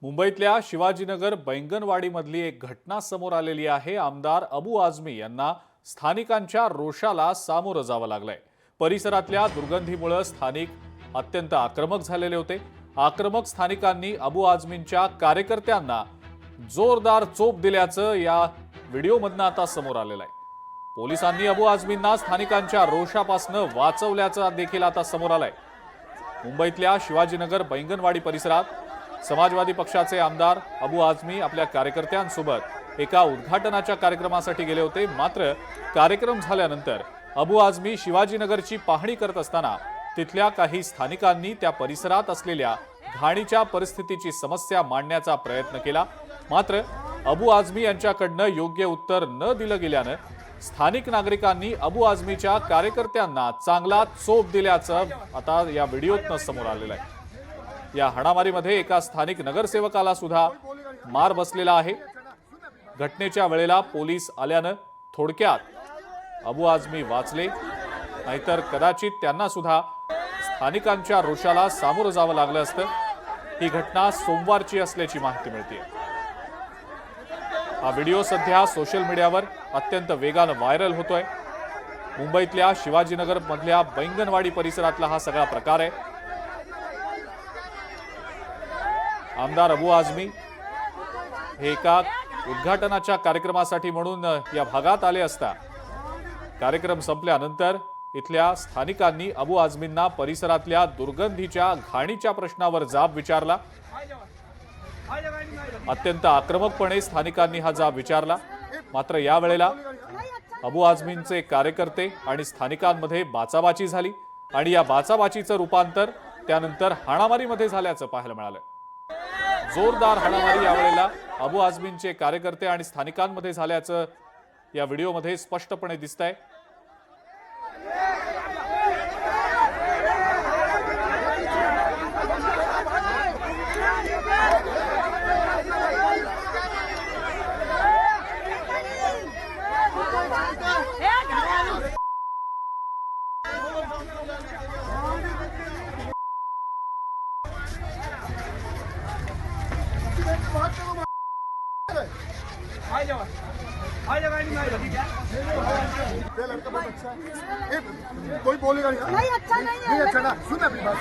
मुंबईतल्या शिवाजीनगर बैंगनवाडीमधली एक घटना समोर आलेली आहे। आमदार अबू आझमी यांना स्थानिकांच्या रोषाला सामोरं जावं लागलंय। परिसरातल्या दुर्गंधीमुळे स्थानिक अत्यंत आक्रमक झालेले होते। आक्रमक स्थानिकांनी अबू आझमींच्या कार्यकर्त्यांना जोरदार चोप दिल्याचं या व्हिडिओमधनं आता समोर आलेलं आहे। पोलिसांनी अबू आझमींना स्थानिकांच्या रोषापासून वाचवल्याचं देखील आता समोर आलंय। मुंबईतल्या शिवाजीनगर बैंगनवाडी परिसरात समाजवादी पक्षाचे आमदार अबू आझमी आपल्या कार्यकर्त्यांसोबत एका उद्घाटनाच्या कार्यक्रमासाठी गेले होते। मात्र कार्यक्रम झाल्यानंतर अबू आझमी शिवाजीनगरची पाहणी करत असताना तिथल्या काही स्थानिकांनी त्या परिसरात असलेल्या घाणीच्या परिस्थितीची समस्या मांडण्याचा प्रयत्न केला। मात्र अबू आझमी यांच्याकडनं योग्य उत्तर न दिलं गेल्यानं स्थानिक नागरिकांनी अबू आझमीच्या कार्यकर्त्यांना चांगला चोप दिल्याचं आता या व्हिडिओतनं समोर आलेलं आहे। या हाणामारीमध्ये एका स्थानिक नगरसेवकाला सुद्धा मार बसलेला आहे। घटनेच्या वेळेला पोलीस आल्यानं थोडक्यात अबू आझमी वाचले, नाहीतर कदाचित त्यांना सुद्धा स्थानिकांच्या रोषाला सामोरं जावं लागलं असतं। ही घटना सोमवारची असल्याची माहिती मिळते। हा व्हिडिओ सध्या सोशल मीडियावर अत्यंत वेगानं व्हायरल होतोय। मुंबईतल्या शिवाजीनगर मधल्या बैंगनवाडी परिसरातला हा सगळा प्रकार आहे। आमदार अबू आझमी हे एका उद्घाटनाच्या कार्यक्रमासाठी म्हणून या भागात आले असता कार्यक्रम संपल्यानंतर इथल्या स्थानिकांनी अबू आझमींना परिसरातल्या दुर्गंधीच्या घाणीच्या प्रश्नावर जाब विचारला। अत्यंत आक्रमकपणे स्थानिकांनी हा जाब विचारला। मात्र या वेळेला अबू आझमींचे कार्यकर्ते आणि स्थानिकांमध्ये बाचाबाची झाली आणि या बाचाबाचीचं रूपांतर त्यानंतर हाणामारीमध्ये झाल्याचं पाहायला मिळालं। जोरदार हाणामारी यावेळेला अबू आझमींचे कार्यकर्ते आणि स्थानिकांमध्ये झाल्याचं या व्हिडिओमध्ये स्पष्टपणे दिसतंय। कोई बोलेगा नहीं, अच्छा नहीं है, अच्छा ना सुन अपनी बात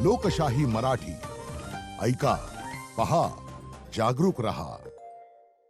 लोकशाही मराठी ऐका, पहा, जागरूक रहा।